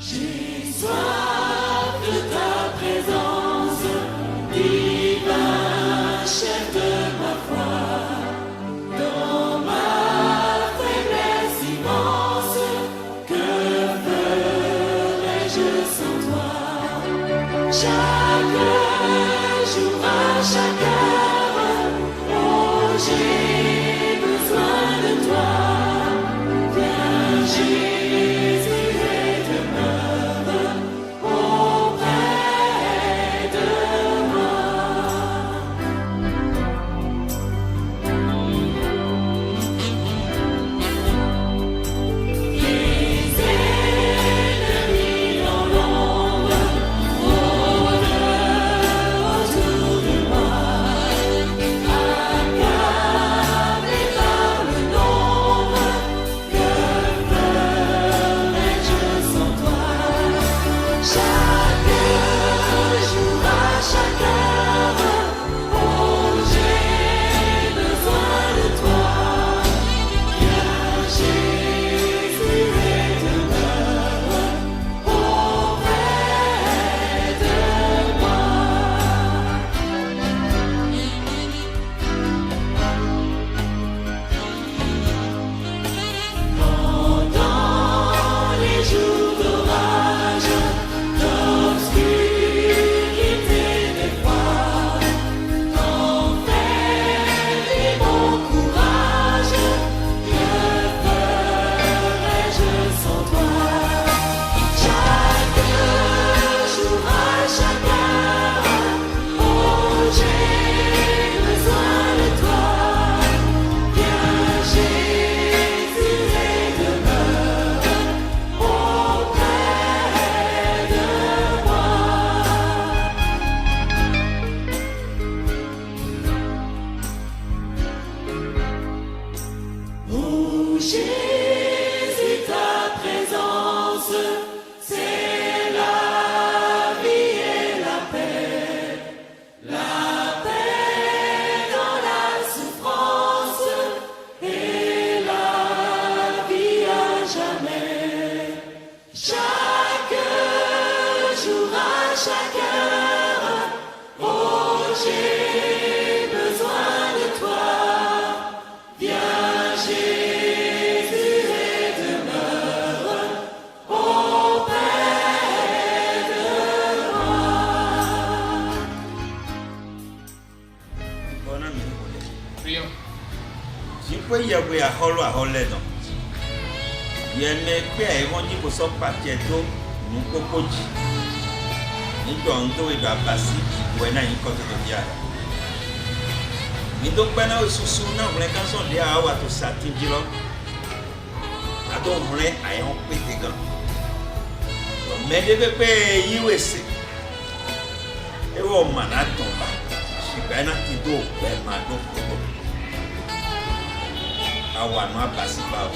J'ai soif de ta présence, divin chef de ma foi. Dans ma faiblesse immense, que ferais-je sans toi? Chaque jour, à chaque heure, oh, j'ai besoin de toi. Viens, Jésus, et demeure auprès de moi. Les ennemis dans l'ombre rôdent autour de moi, accablés par le nombre. Que ferais-je sans toi? Chaque jour, à chaque heure, oh, j'ai besoin de toi. Viens, Jésus, et demeure auprès de moi. Pendant les jours d'orage, d'obscurité, d'effroi, t'enfermes mon courage. Que ferais-je sans toi? Chaque jour, à chaque heure, oh, j'ai besoin de toi. Viens, Jésus, et demeure auprès de moi. Oh, Jésus, ta présence, c'est la vie et la paix dans la souffrance et la vie à jamais. Chaque jour, à chaque heure, oh, j'ai besoin de toi. Viens, Jésus, et demeure auprès de moi. Bona mi kole. Prions. Jikwe yagwe ahole no. Yene pe e wonji ko so patie to nu kokoji. Ni ndo e da basi we na yin ko to biara. Ni do bana osusu na vle kanson dia awa to satinji lo. Ado vle ayon pete gan. Me debe pe yiwese. E wo mana tomba. Shibana ti do pe ma do koto. Awa no abasi ba o.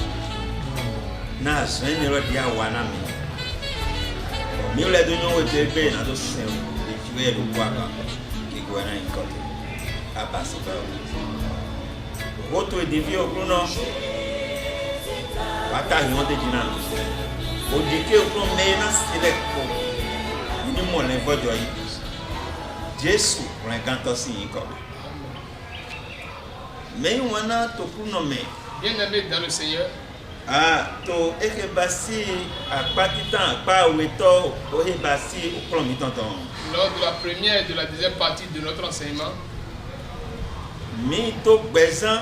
Na zweni ro dia wana mi. Mi le do nyo te be na do sen. E jiwe do kwa ba. Ki go na inkote. Abasi ba o. Roto e devio bruno. Bata yon de dina. O dike o pro mena seleko. Ni mo le vojo yi. Jesu renganto si inkote. Mais on a tout pour nommer. Bien-aimés dans le Seigneur, Ah, to ekebasi apatitan pa weto o hebasi o plan mi tonton. lors de la première et de la deuxième partie de notre enseignement, Mi to gbezan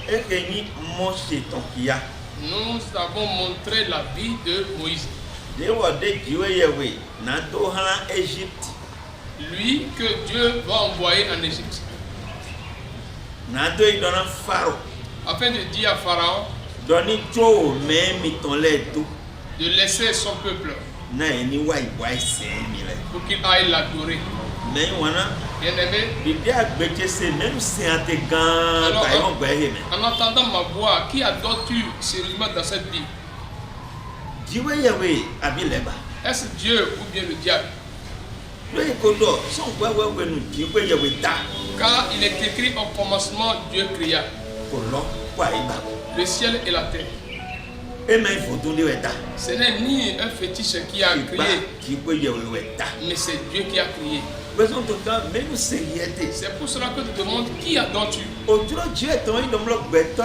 ekeni Mose ton kia. nous avons montré la vie de Moïse. De wo de jiwe yewe na to han Egypte. Lui que Dieu va envoyer en Égypte, Na to idona Pharaoh. afin de dire à Pharaon Doni jo me mi ton le do. de laisser son peuple Na eni wa se mi le. pour qu'il aille l'adorer. Mais wana Bien-aimés, bibi agbeje se même si ante gan Alors, ta yon gbe he me. en entendant ma voix, qui adores-tu sérieusement dans cette vie? Jiwe yewe abileba. Est-ce Dieu ou bien le diable? Lóyè kodo sọ̀n wẹ́wẹ́wẹ́ nu kì í pé yẹ̀wé ta Car il est écrit au commencement, Dieu créa kò lọ kó àyíká. le ciel et la terre. Et mais il faut donner le ta. Ce n'est ni un fétiche qui a créé, Qui peut y avoir le ta. mais c'est Dieu qui a créé. Besoin de temps, même c'est yété. C'est pour cela que tu te demandes qui a donc tu. Autour Dieu est tombé dans le béton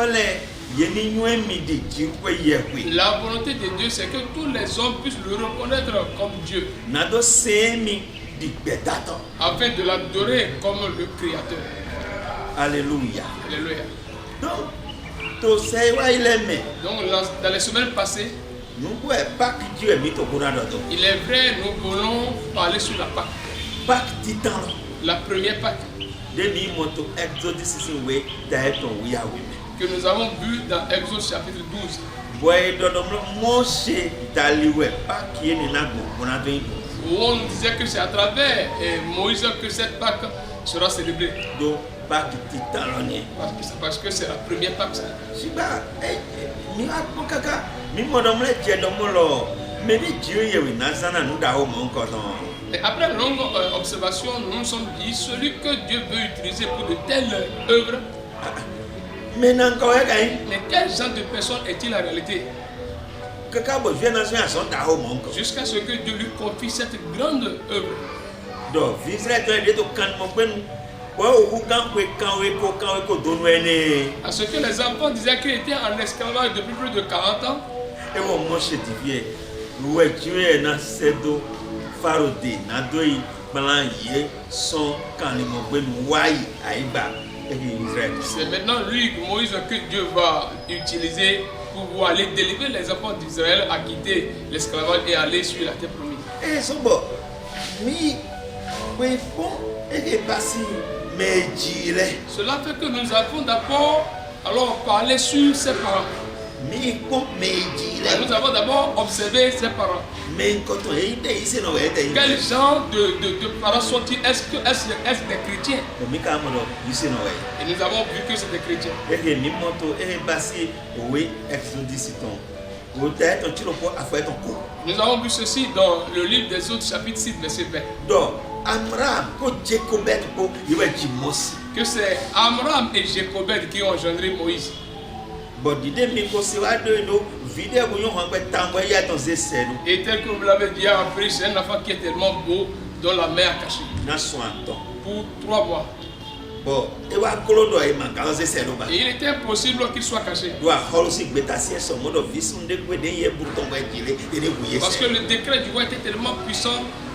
yéni ñoé midi qui peut y avoir. La volonté de Dieu, c'est que tous les hommes puissent le reconnaître comme Dieu, Nado semi di bétato. afin de l'adorer comme le Créateur. Alléluia. Alléluia. Donc, to say wa il aime. Donc, dans les semaines passées, Nous pouvons pas que Dieu est mis au courant de il est vrai, nous voulons parler sur la Pâque. Pâque titan. La première Pâque Demi moto Exode 6 way taeton we are women. que nous avons vue dans Exode chapitre 12. Boy dodomlo Moshe daliwe Pâque qui est nago bonado ibo. Où on disait que c'est à travers Moïse que cette Pâque sera célébrée. Do Pâque titan lonie. Parce que c'est la première Pâque. Siba mi a kaka mi modomle jedomlo mais Dieu yewi nazana nous daho mon cordon. Et après une longue observation, nous nous sommes dit celui que Dieu veut utiliser pour de telles œuvres. Mais n'encore gagne Mais quel genre de personne est-il en réalité? kaka bo viens nation à son daho mon cordon. Jusqu'à ce que Dieu lui confie cette grande œuvre. Do Israël doit être kan mo ben wa o kan we ko donu ene. À ce que les enfants disaient qu'ils étaient en esclavage depuis plus de 40 ans. Et mon Moshe divie ouais Dieu na sedo farode na doi balan ye son kan le mo ben wai aiba et Israël. C'est maintenant lui, Moïse, que Dieu va utiliser pour aller délivrer les enfants d'Israël à quitter l'esclavage et aller sur la terre promise. Et so bo mi we bon et passi mais dire Cela fait que nous avons d'abord alors parlé sur ses parents. mi bon mais Et dire nous avons d'abord observé ses parents. mais quand on est ici no est Quel genre de parents sont-ils? Est-ce des chrétiens? mi ka mo ici no est. Et nous avons vu que c'est des chrétiens. Et mi moto et passi oui Exode 6 ton. Ou peut-être un tiro pour affaire ton coup. Nous avons vu ceci dans le livre des Autres, chapitre 6, verset 20. Donc, Amram, pour Jacobet, pour il va dire Mossi. Que c'est Amram et Jécobed qui ont engendré Moïse. Bon, l'idée, mais qu'on se voit de nous, vidéo, on va t'envoyer à ton zécène. Et tel que vous l'avez dit après, c'est un enfant qui est tellement beau, dont la mère a caché. Dans son temps. Pour 3 mois. Bon, et va colodo et manquant zécène. Et il était impossible qu'il soit caché. Doit holosi bétassien son mode de vie, son découé d'un bouton va tirer et les bouiller. Parce que le décret du roi était tellement puissant,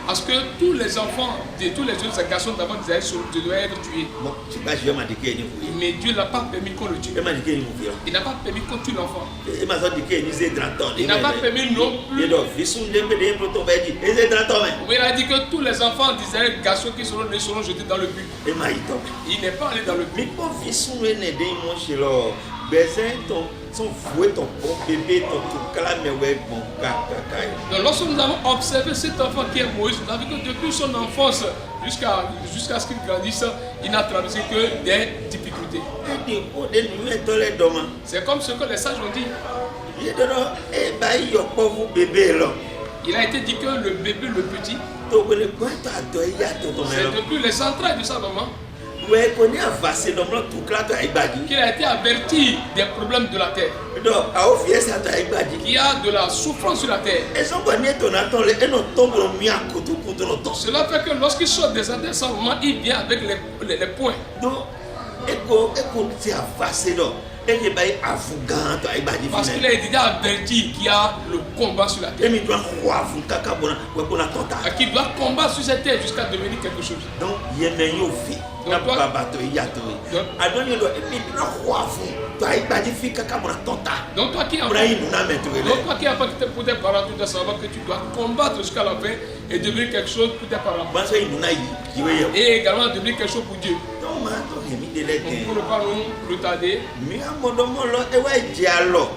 parce que tous les enfants de tous les autres garçons d'avant d'Israël devaient être tués. Bon, tu vas jouer ma déquée et vous. Mais Dieu n'a pas permis qu'on le tue. Et ma déquée et vous. Il n'a pas permis qu'on tue l'enfant. Et ma zone déquée et nous dranton. Il n'a pas permis non plus. Et donc, vie son déquoué bouton va dire, et c'est dranton. Mais il a dit que tous les enfants d'Israël, garçons qui seront nés, seront jetés dans le but. Et ma ito. Il n'est pas allé dans le but. Mais pour vie son né d'un mon chez l'or, besoin ton fouet, ton bon bébé, ton calme, ouais, bon, caca. Donc lorsque nous avons observé cet enfant qui est Moïse, nous avons vu que depuis son enfance jusqu'à ce qu'il grandisse, il n'a traversé que des difficultés. Et des mots de nous mettre les domaines. C'est comme ce que les sages ont dit. Il dit, eh ben, il y a pas vous bébé là. Il a été dit que le bébé, le petit, Donc, le point à toi, il y a ton c'est depuis les entrailles de sa maman ouais, qu'on est avancé dans le tout là, tu as ibadi. qu'il a été averti des problèmes de la terre, Donc, à ouvrir ça, tu as ibadi. qu'il y a de la souffrance sur la terre. Et son bonnet, ton attend, et nos tombes mis à côté pour ton temps. Cela fait que lorsqu'il sort des entrailles de sa maman, il vient avec les poings. Donc, écoute, c'est avancé là. Et il va y avoir tu as ibadi. Parce qu'il a été averti qu'il y a le combat sur la terre. Et il doit croire, vous, caca, qu'on a tonta. Et qu'il doit combattre sur cette terre jusqu'à devenir quelque chose. Donc, il y a un vie. Donc, toi- N'a pas battu, il y a tout. Donc- Alors, il doit croire, vous. Tu as ibadi, fille, caca, on a tonta. Donc toi qui es On a eu nous n'a mettre. Donc toi qui as pas pour tes parents, tu dois savoir que tu dois combattre jusqu'à la fin et devenir quelque chose pour tes parents. Moi, c'est nous n'a eu. Et également devenir quelque chose pour Dieu. Non, mais attends, il y a mis des Donc lettres. pour ne pas nous retarder, Mais à mon moment là, et ouais, dialogue.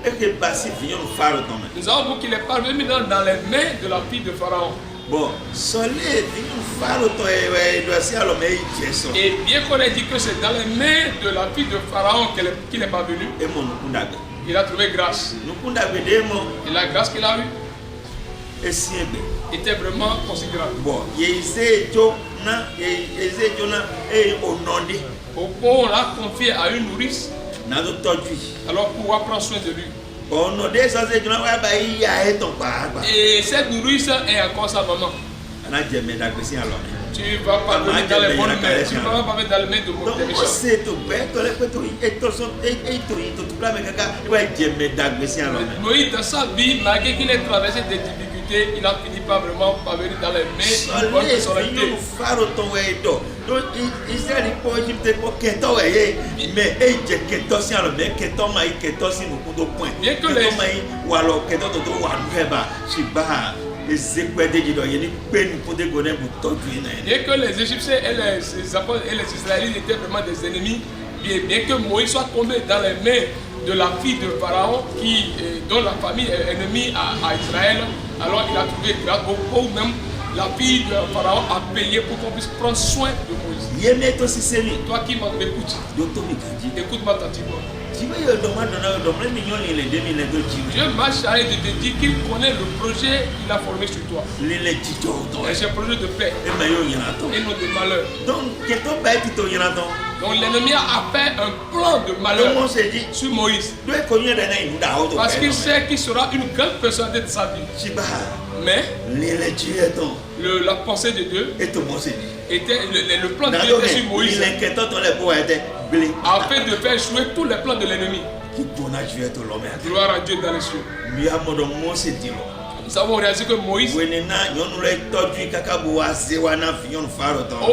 Et que passif vient nous faire le temps. nous avons vu qu'il est parvenu dans les mains de la fille de Pharaon. Bon, soleil vient nous faire le temps et ouais, il doit se alors mais il tient ça. Et bien qu'on ait dit que c'est dans les mains de la fille de Pharaon qu'il est parvenu, Et mon nous kundabe. il a trouvé grâce. Nous kundabe des mots Et la grâce qu'il a eue et si ébé. était vraiment considérable. Bon, yézé jona et onondé. Au point où on l'a confié à une nourrice, N'a d'autres alors pouvoir prendre soin de lui. On a des choses qui n'ont pas eu à être en bas. Et cette nourrice est encore sa maman. On a dit, mais d'accord, c'est alors. Tu vas pas donner dans les bonnes mains. Tu vas pas mettre dans les mains de Donc, mon méchant. c'est tout. Moïse, dans sa vie, malgré qu'il ait traversé des difficultés, il n'a fini pas vraiment par venir dans les mains d'une bonne personnalité. Donc, Israël est pas Égypte pour Keto, mais Keto, c'est alors, mais Keto, Keto, c'est nous point. Bien que les ou alors Keto, ou alors, bien que les Égyptiens et les Israélites étaient vraiment des ennemis, bien que Moïse soit tombé dans les mains de la fille de Pharaon, dont la famille est ennemie à Israël, alors il a trouvé grâce au pauvre même. La fille de Pharaon a payé pour qu'on puisse prendre soin de Moïse. Toi qui m'écoutes, écoute-moi attentivement. Dieu m'a chargé de te dire qu'il connaît le projet qu'il a formé sur toi. Et c'est un projet de paix et non de malheur. Donc l'ennemi a fait un plan de malheur sur Moïse. Parce qu'il sait qu'il sera une grande personnalité de sa vie. Mais la pensée de Dieu était le plan de Dieu était sur Moïse afin de faire jouer tous les plans de l'ennemi. Gloire à Dieu dans les cieux. Nous avons réalisé que Moïse, au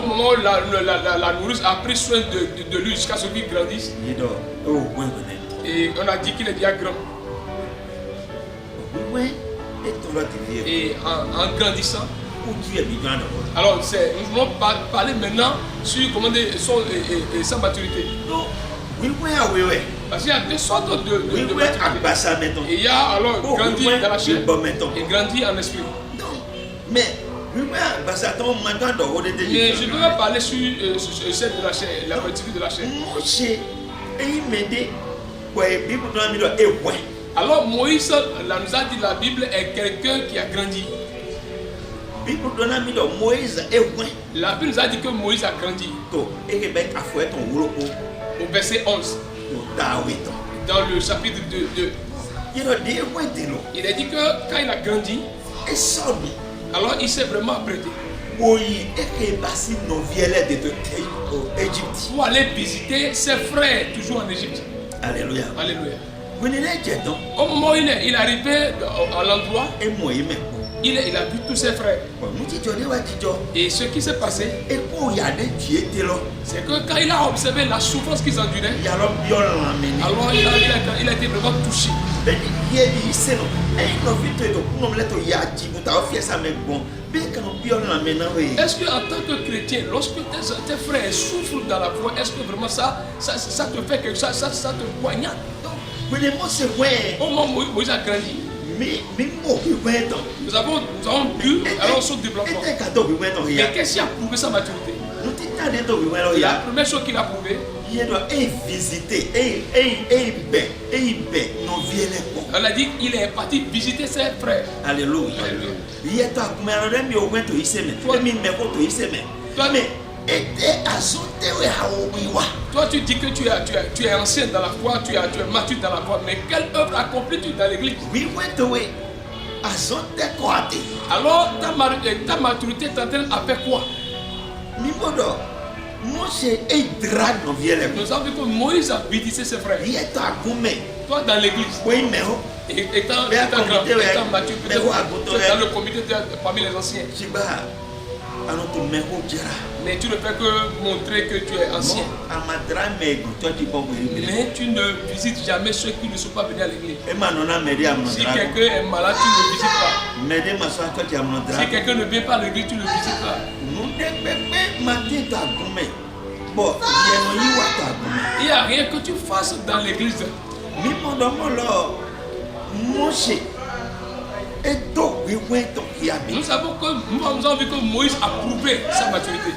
moment où la nourrice a pris soin de lui jusqu'à ce qu'il grandisse, et on a dit qu'il est déjà grand. Et en grandissant, alors nous allons parler maintenant sur comment sa maturité. Parce qu'il y a deux sortes de maturité. Il y a alors grandi dans la chair et grandi en esprit. Mais je devrais parler sur celle de la chair, la maturité de la chair. Alors Moïse, là nous a dit la Bible est quelqu'un qui a grandi. La Bible nous a dit que Moïse a grandi. Au verset 11. Dans le chapitre 2. Il a dit que quand il a grandi, alors il s'est vraiment apprêté pour aller visiter ses frères toujours en Égypte. Alléluia. Alléluia. Au moment où il est arrivé à l'endroit, il a vu tous ses frères. Et ce qui s'est passé, c'est que quand il a observé la souffrance qu'ils enduraient, alors il a été vraiment touché. Est-ce que en tant que chrétien, lorsque tes frères souffrent dans la foi, est-ce que vraiment ça te fait quelque chose, ça te poignarde? Au moment où Moïse a grandi, nous avons vu alors son développement. Mais qu'est-ce qui a prouvé sa maturité? La première chose qu'il a prouvé, elle a dit qu'il est parti visiter ses frères. Alléluia. Toi, tu dis que tu es ancien dans la foi, tu es mature dans la foi, mais quelle œuvre accomplis-tu dans l'église? Alors, ta maturité est en train de faire quoi? Nous avons vu que Moïse a visité ses frères. Toi, dans l'église, étant grand, étant mature, peut-être dans le comité parmi les anciens. Mais tu ne fais que montrer que tu es ancien. Mais tu ne visites jamais ceux qui ne sont pas venus à l'église. Si quelqu'un est malade, tu ne le visites pas. Si quelqu'un ne vient pas à l'église, tu ne le visites pas. Il n'y a rien que tu fasses dans l'église. Nous avons vu que Moïse a prouvé sa maturité.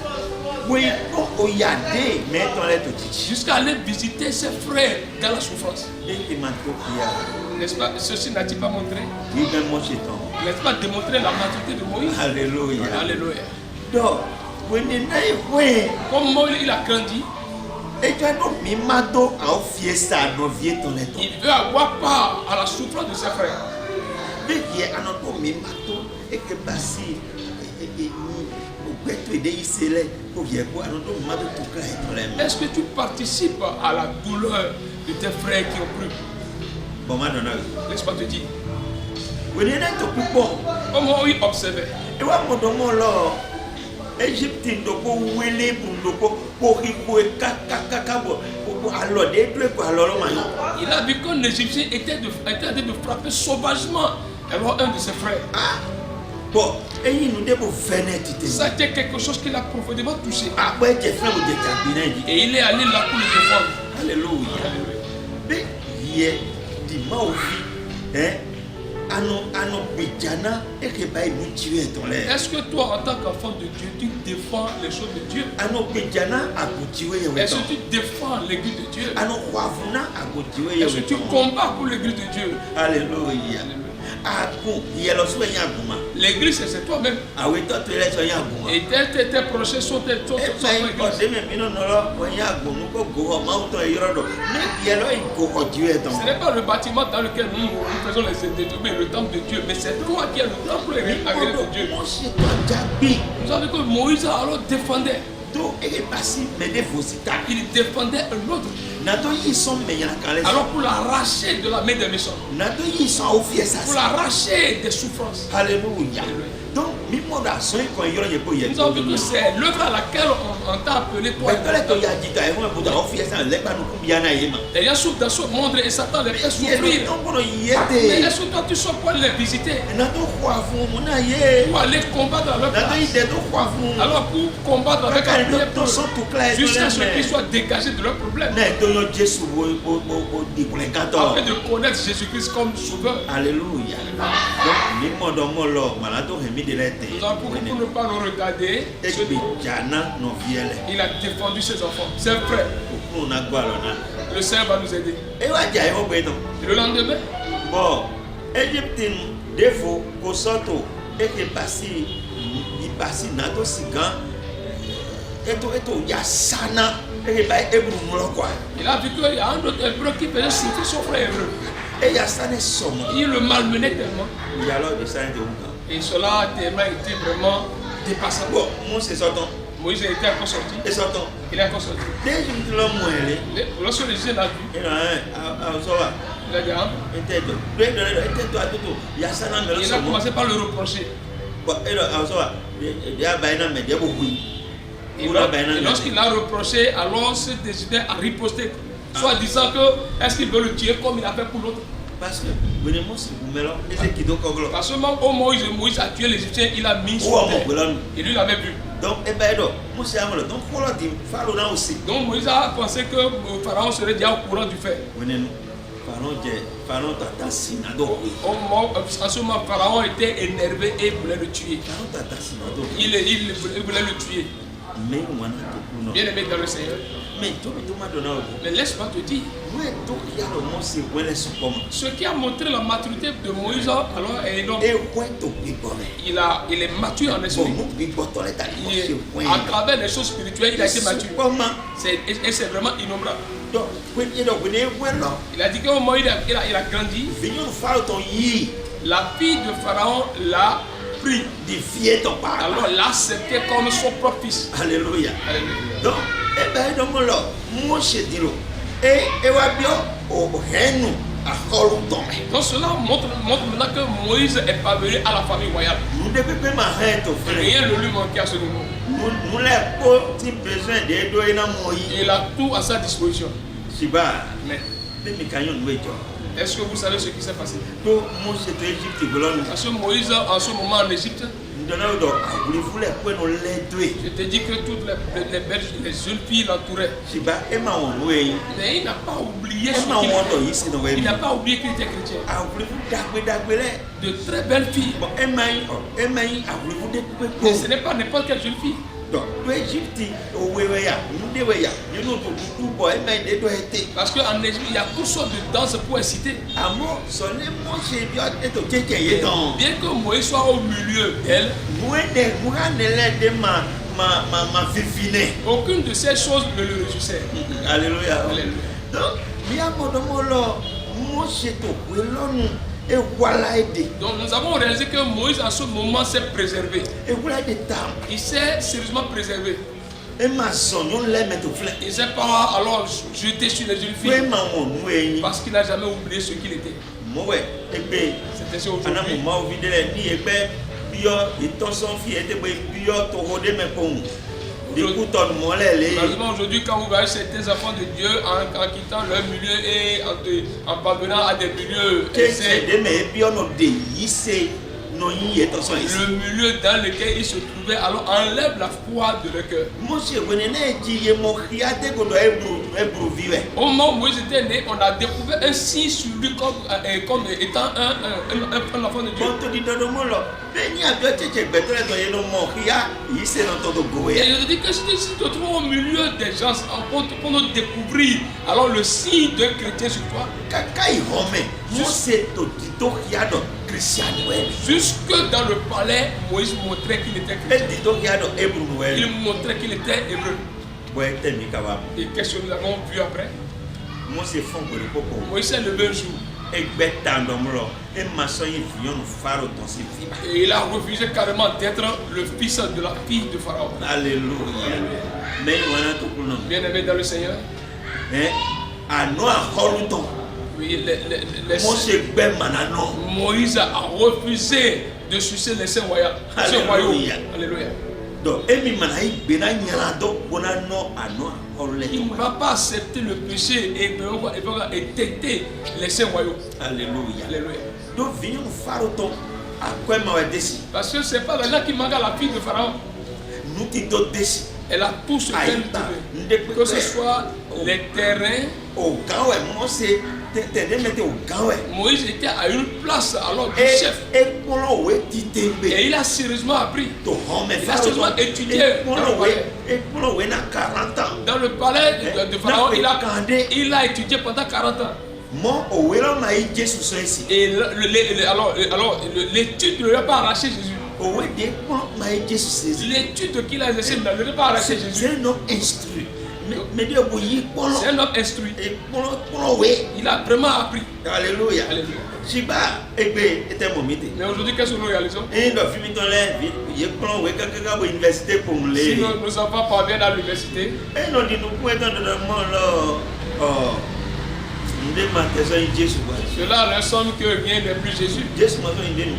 Jusqu'à aller visiter ses frères dans la souffrance. N'est-ce pas? Ceci n'a-t-il pas montré? N'est-ce pas démontrer la maturité de Moïse? Alléluia. Alléluia. Comme Moïse il a grandi, Et tu as donc mis mato à offrir ça dans vie ton état. Il veut avoir part à la souffrance de ses frères. Mais il y a un autre mis mato et que passer Est-ce que tu participes à la douleur de tes frères qui ont cru? Bon, maintenant, Laisse-moi te dire. comment ils observaient? Et moi, mon là, Égypte, il a vu qu'un Égyptien était en train de frapper sauvagement alors un de ses frères. Bon, et il nous dit pour venir. Ça a été quelque chose qui l'a profondément touché. Et il est allé là pour le défendre. Alléluia. Mais il y a des mots hein? Est-ce que toi, en tant qu'enfant de Dieu, tu défends les choses de Dieu? Est-ce que tu défends l'église de Dieu? Est-ce que tu combats pour l'église de Dieu? Alléluia. L'église, c'est toi-même. Et tes projets sont tes Ce n'est pas le bâtiment dans lequel nous faisons les études, mais le temple de Dieu. Mais c'est toi qui es le temple de Dieu. Vous savez que Moïse alors défendait. Il défendait un autre. Alors pour l'arracher de la main des méchants. Pour l'arracher des souffrances. Alléluia. Donc, nous avons vu que c'est l'œuvre à laquelle on t'a appelé toi. Les gens souffrent dans ce monde et Satan les fait souffrir. Mais est-ce que toi tu sors pour les visiter? Pour aller combattre avec eux. Alors pour combattre avec eux, jusqu'à ce qu'ils soient dégagés de leurs problèmes. Afin de connaître Jésus-Christ comme sauveur. Alléluia. Nous avons pour ne pas nous regarder. Il a défendu ses enfants, ses frères. Le Seigneur va nous aider. Et le lendemain, bon, Égypte, défaut, Kosoto, et qui passe, il passe, Nato Sigan, et tout, il y a Sana, et il a vu qu'il y a un autre hébreu qui faisait souffrir son frère hébreu. Et il y a Sana Somme. Il le malmenait tellement. Il y a alors des Sana de et cela a été vraiment dépassant. Bon, moi c'est sortant. Moïse était encore sorti. Et sortant. Il est encore sorti. Lorsque les gens l'ont vu, il a dit il a commencé par le reprocher. Et lorsqu'il a reproché, alors ce décidait à riposter, soit disant que est-ce qu'il veut le tuer comme il a fait pour l'autre. Parce que Moïse a tué l'Égyptien, il a mis sur terre. Et lui l'avait vu. Donc Moïse a pensé que le Pharaon serait déjà au courant du fait. En ce moment, Pharaon était énervé et voulait le tuer. Il voulait le tuer. Bien aimé dans le Seigneur. Mais laisse-moi te dire. Ce qui a montré la maturité de Moïse, alors est énorme. Il est mature en esprit. À travers les choses spirituelles, il a été mature. Et c'est vraiment innombrable. Il a dit qu'au moment où il a grandi, la fille de Pharaon l'a pris. Alors l'a accepté comme son propre fils. Alléluia. Donc, donc cela montre maintenant que Moïse est parvenu à la famille royale. Rien ne lui manquait à ce niveau. Il a tout à sa disposition. Mais est-ce que vous savez ce qui s'est passé? Parce que Moïse, en ce moment en Égypte, je te dis que toutes les jeunes filles l'entouraient. Mais il n'a pas oublié ce qu'il était. Il n'a pas oublié qu'il était chrétien. De très belles filles. Mais ce n'est pas n'importe quelle jeune fille. Parce qu'en Égypte, il y a toutes sortes de danses pour inciter. Bien que Moïse soit au milieu d'elle, ma vivine. Aucune de ces choses ne le réjouissait. Alléluia. Alléluia. Donc, bien modomolo, moi c'est tout. Et voilà aider. Donc nous avons réalisé que Moïse en ce moment s'est préservé. Et voilà des temps. Il s'est sérieusement préservé. Et ma sonne, on l'aime tout fleur. Il ne s'est pas alors jeté sur les jeunes filles parce qu'il n'a jamais oublié ce qu'il était. C'est ainsi aujourd'hui. Malheureusement aujourd'hui, quand vous voyez certains enfants de Dieu en quittant leur milieu et en parvenant à des milieux le milieu dans lequel ils se trouvaient, alors enlève la foi de leur cœur. Au moment où Moïse était né, on a découvert un signe sur lui comme étant un enfant de Dieu. Et je te dis que si tu te trouves au milieu des gens pour nous découvrir alors le signe d'un chrétien sur toi, jusque dans le palais, Moïse montrait qu'il était chrétien. Il montrait qu'il était hébreu. Et qu'est-ce que nous avons vu après? Moïse s'est levé un jour. Et il a refusé carrément d'être le fils de la fille de Pharaon. Alléluia. Bien aimé dans le Seigneur. Oui, Moïse a refusé de sucer les saints royaux. Alléluia. Alléluia. Donc, il ne va pas accepter le péché et têter les saints royaux. Alléluia. Alléluia. Donc, parce que ce n'est pas là qui manque à la fille de Pharaon. Elle a tout ce qu'elle veut. Que ce soit les terrains. Moïse était à une place alors du chef. Et il a sérieusement appris. Il a sérieusement étudié dans le palais de Pharaon. Il a étudié pendant 40 ans. Et alors l'étude ne lui a pas arraché Jésus. L'étude qu'il a exercée ne lui a pas arraché Jésus. C'est un homme instruit. C'est un homme instruit. Il a vraiment appris. Alléluia. Alléluia. Mais aujourd'hui, qu'est-ce que nous réalisons? Si nos enfants parviennent à l'université, cela leur semble que rien n'est plus Jésus.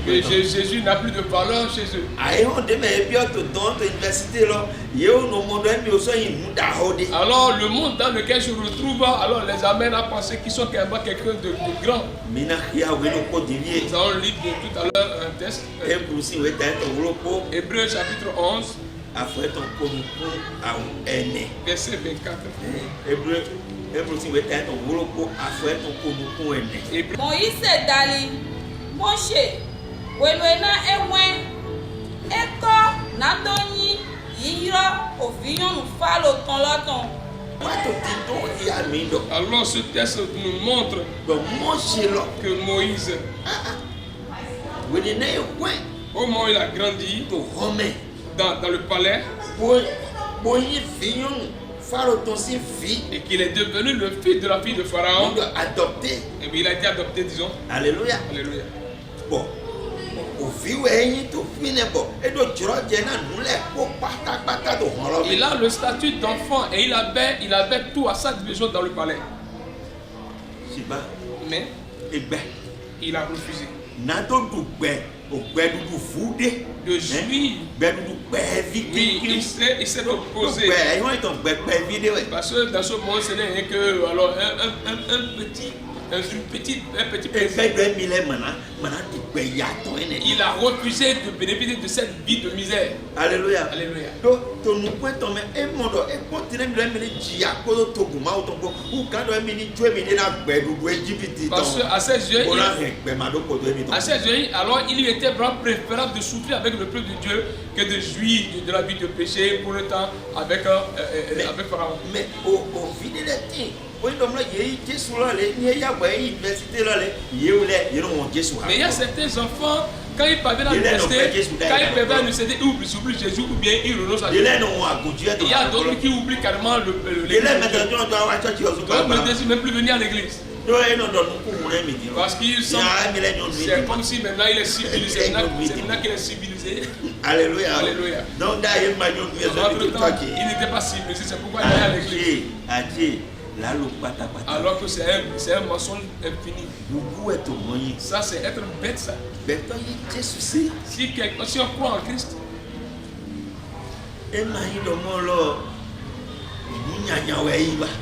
Que Jésus n'a plus de valeur chez eux. Alors le monde dans lequel je me retrouve, alors les amène à penser qu'ils sont quelqu'un de grand. Nous allons lire tout à l'heure un texte. Hébreux chapitre 11. Verset 24. Moïse dali Moshe Weluena Ewen Eko Nadoni Yiro Ovion Falo Tonloton. Alors ce texte nous montre que Moïse, au moment où il a grandi dans le palais, et qu'il est devenu le fils de la fille de Pharaon, et bien il a été adopté, disons. Alléluia. Alléluia. Bon. Il a le statut d'enfant et il avait tout à sa disposition dans le palais. Mais il a refusé de jouir. Oui, il s'est opposé. Parce que dans ce monde, ce n'est rien que alors, un petit plaisir. Il a refusé de bénéficier de cette vie de misère. Alléluia. Alléluia. Parce qu'à ses yeux, alors il lui était vraiment préférable de souffrir avec le peuple de Dieu que de jouir de la vie de péché pour le temps avec Pharaon. Mais au vide des temps, mais il y a certains enfants, quand il parvient à nous tester, quand il parvient à nous céder, il oublie Jésus ou bien il renonce à Jésus. Il y a d'autres qui oublient carrément l'église. D'autres ne désirent même plus venir à l'église. Parce qu'ils sont. C'est comme si maintenant il est civilisé. C'est maintenant qu'il est civilisé. Alléluia. Alléluia. Donc, il n'était pas civilisé, c'est pourquoi il est à l'église. Alors que c'est un mensonge infini. Ça, c'est être bête, ça. Si on croit en Christ,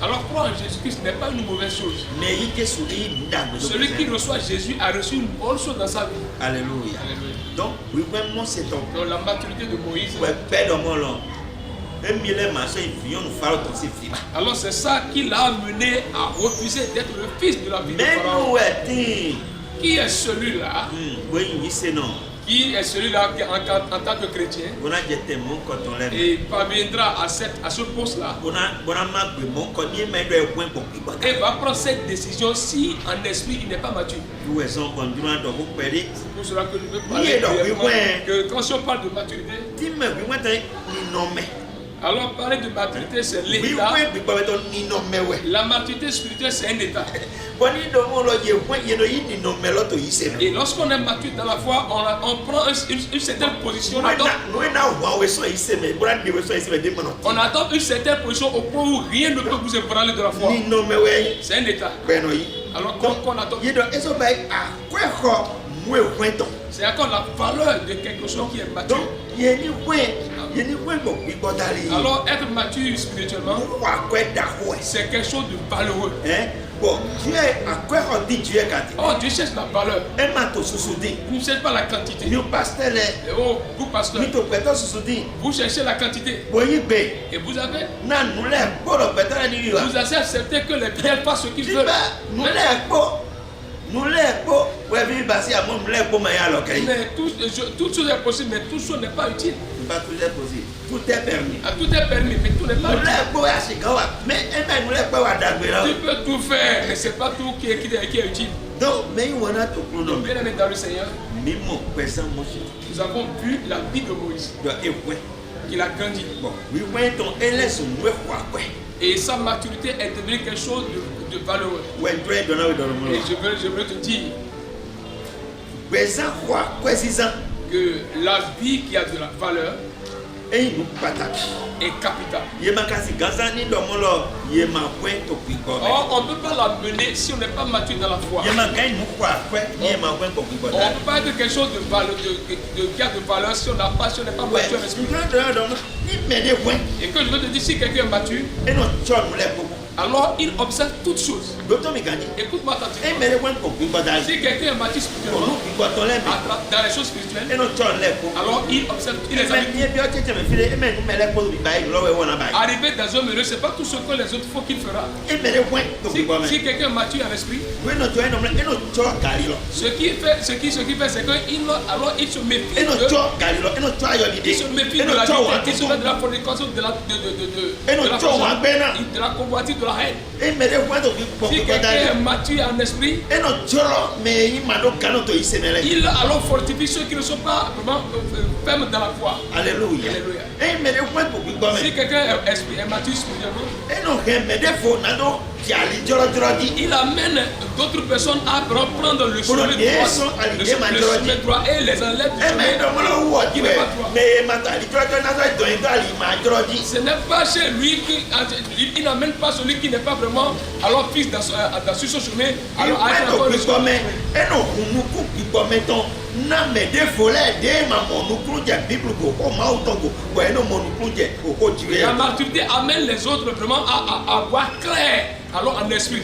alors croire en Jésus-Christ n'est pas une mauvaise chose. Celui qui reçoit Jésus a reçu une bonne chose dans sa vie. Alléluia. Donc, la maturité de Moïse. Alors c'est ça qui l'a amené à refuser d'être le fils de la vie de Pharaon. Qui est celui-là? Qui est celui-là en tant que chrétien et parviendra à ce poste-là et va prendre cette décision si en esprit il n'est pas mature. C'est pour cela que je veux parler que quand on parle de maturité, alors parler de maturité c'est l'état. La maturité spirituelle c'est un état. Et lorsqu'on est mature dans la foi, on prend une certaine position. On attend une certaine position au point où rien ne peut vous ébranler de la foi. C'est un état. Alors qu'on attend. C'est encore la valeur de quelque chose qui est mature. Alors être mature spirituellement, c'est quelque chose de valeureux. Bon, Dieu cherche la valeur. Vous ne cherchez pas la quantité. Oh, vous pasteur, vous cherchez la quantité. Et vous avez accepté que les pierres fassent ce qu'ils veulent. Mais tout chose est possible, mais tout chose n'est pas utile. Tout est permis. Tout est permis, mais tout n'est pas utile. Tu peux tout faire, mais ce n'est pas tout qui est utile. Donc, bien aimé dans le Seigneur, nous avons vu la vie de Moïse. Il a grandi. Et sa maturité est devenue quelque chose de valeureux. Et je veux te dire que la vie qui a de la valeur est capitale. Or, on ne peut pas la mener si on n'est pas mature dans la foi. On ne peut pas être quelque chose de valeur, qui a de valeur si on n'a pas, si on n'est pas mature en esprit. Et que je veux te dire, si quelqu'un est mature, alors il observe toutes choses. Écoute-moi attentivement. Si quelqu'un est mature spirituellement, dans les choses spirituelles, alors il observe, il les habite. Arriver dans un milieu, ce n'est pas tout ce que les autres font qu'il fera. Si quelqu'un est mature en esprit, ce qu'il fait, c'est qu'il se méfie. Il se méfie de la vie, il se met de la fornication, de la convoitise, de la haine. Si quelqu'un est mature en esprit, il alors fortifie ceux qui ne sont pas vraiment fermes dans la foi. Alléluia. Si quelqu'un est mature spirituellement, il amène d'autres personnes à prendre le chemin droit et les enlève du chemin. Ce n'est pas chez lui il n'amène pas celui qui n'est pas vraiment alors fils sur son chemin. Alors la maturité amène les autres vraiment à voir clair alors en esprit.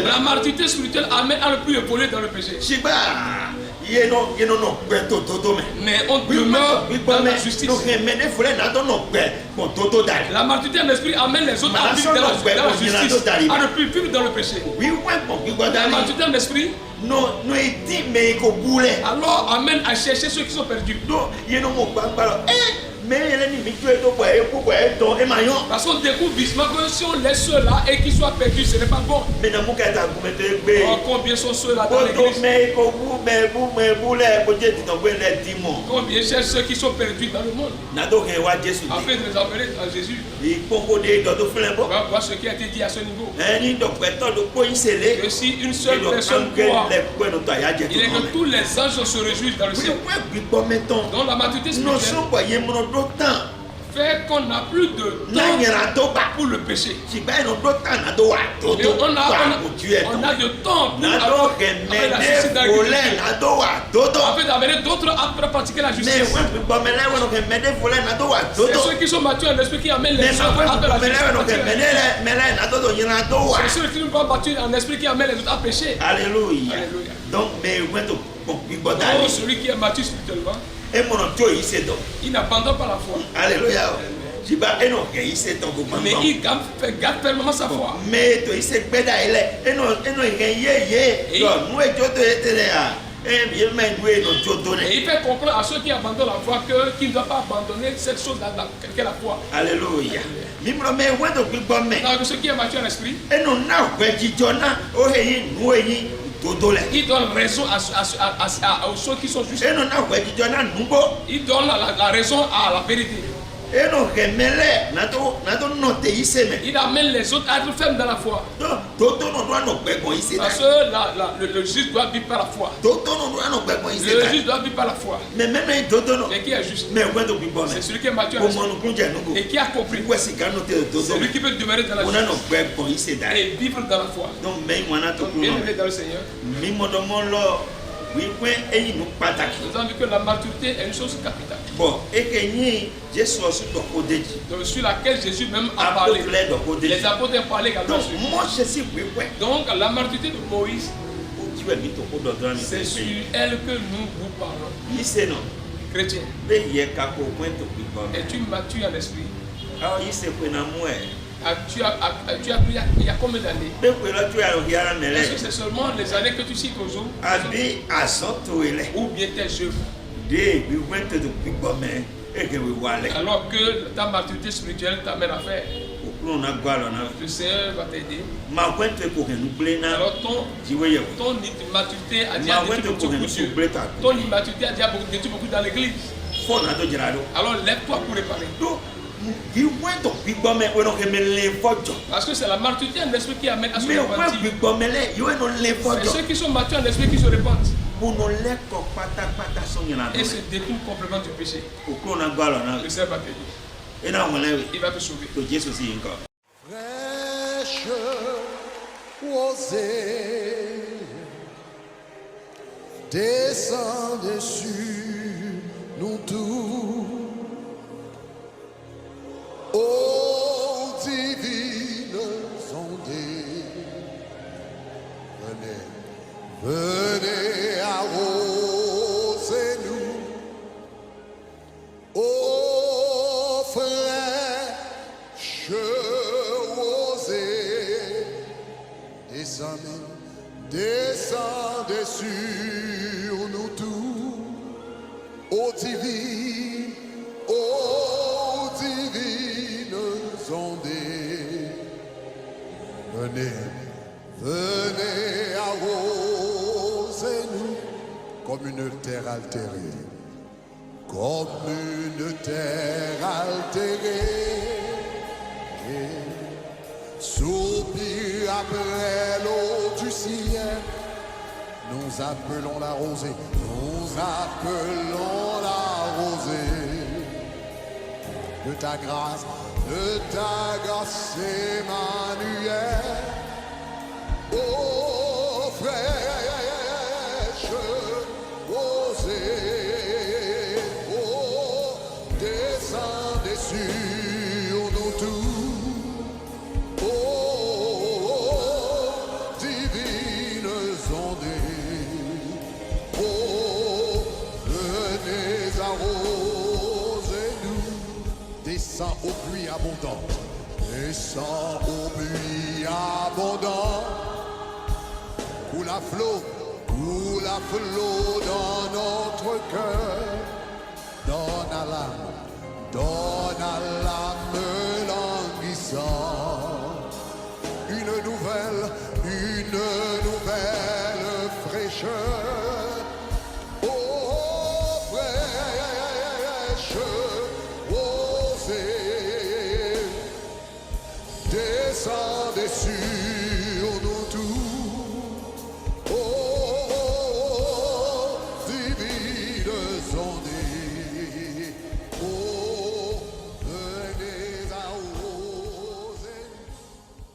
La maturité spirituelle amène à ne plus évoluer dans le péché. Mais on demeure dans la justice. La maturité en esprit amène les autres à vivre dans la justice, à ne plus vivre dans le péché. La maturité en esprit alors amène à chercher ceux qui sont perdus. mais elle est mise tout et pourquoi elle tombe et maillon. Parce qu'on découvre vivement que si on laisse ceux-là et qu'ils soient perdus, ce n'est pas bon. Mais dans mon cas, vous mettez Oh, combien sont ceux-là dans l'église? Combien cherchent ceux qui sont perdus dans le monde? Afin de les appeler à Jésus. On va voir ce qui a été dit à ce niveau. Que si une seule personne croit, il est que tous les anges se réjouissent dans le ciel. Donc la maturité spirituelle fait qu'on n'a plus de temps pour le péché. Mais on a de temps pour la justice dans l'église. Afin d'amener d'autres à pratiquer la justice. C'est ceux qui sont matures en esprit qui amènent les autres à faire la justice. C'est ceux qui ne sont pas matures en esprit qui amènent les autres à pécher. Alléluia. Donc, celui qui est mature spirituellement, il n'abandonne pas la foi. Alléluia. Mais il garde fermement sa foi. Mais il s'est Et il fait comprendre à ceux qui abandonnent la foi qu'ils ne doivent pas abandonner cette chose qu'est la foi. Alléluia. Donc ceux qui est mature en esprit, il donne raison à ceux qui sont justes. Il donne la raison à la vérité. Il amène les autres à être fermes dans la foi. Parce que le juste doit vivre par la foi. Le juste doit vivre par la foi. Et qui est juste? C'est celui qui est mature et qui a compris. C'est lui qui peut demeurer dans la justice et vivre dans la foi. Donc bien aimé dans le Seigneur. Nous avons vu que la maturité est une chose capitale. Donc, sur laquelle Jésus même a parlé. Les apôtres ont parlé également. Donc la maturité de Moïse, c'est sur elle que nous vous parlons. Chrétien, es-tu mature en esprit? Tu as pris il y a combien d'années? Est-ce que c'est seulement les années que tu cites aux autres? Ou bien tes œuvres? Alors que ta maturité spirituelle t'amène à faire. Le Seigneur va t'aider. Alors ton maturité a déjà détruit beaucoup de Dieu. Ton immaturité a déjà détruit beaucoup dans l'église. Alors lève-toi pour réparer. Parce que c'est la maturité en esprit qui amène à se repentir. C'est ceux qui sont matures en esprit qui se repentent et se détournent complètement du péché. Le Seigneur va t'aider. Il va te sauver. Fraîche rosée descend dessus nous tous. Ô divine ondée, venez arroser nous. Ô fraîche rosée, descendez sur nous tous. Ô divine ondées, venez arroser-nous comme une terre altérée, soupir après l'eau du ciel, nous appelons la rosée, de ta grâce Emmanuel. Ô fraîche rosée, oh, descendez sur nous tous. Oh, divines ondées, oh, venez arroser-nous. Descends aux pluies abondantes, descends aux pluies abondantes. Coule à flot dans notre cœur. Donne à l'âme donne à l'âme languissante une nouvelle fraîcheur. Oh, fraîche rosée, descendez sur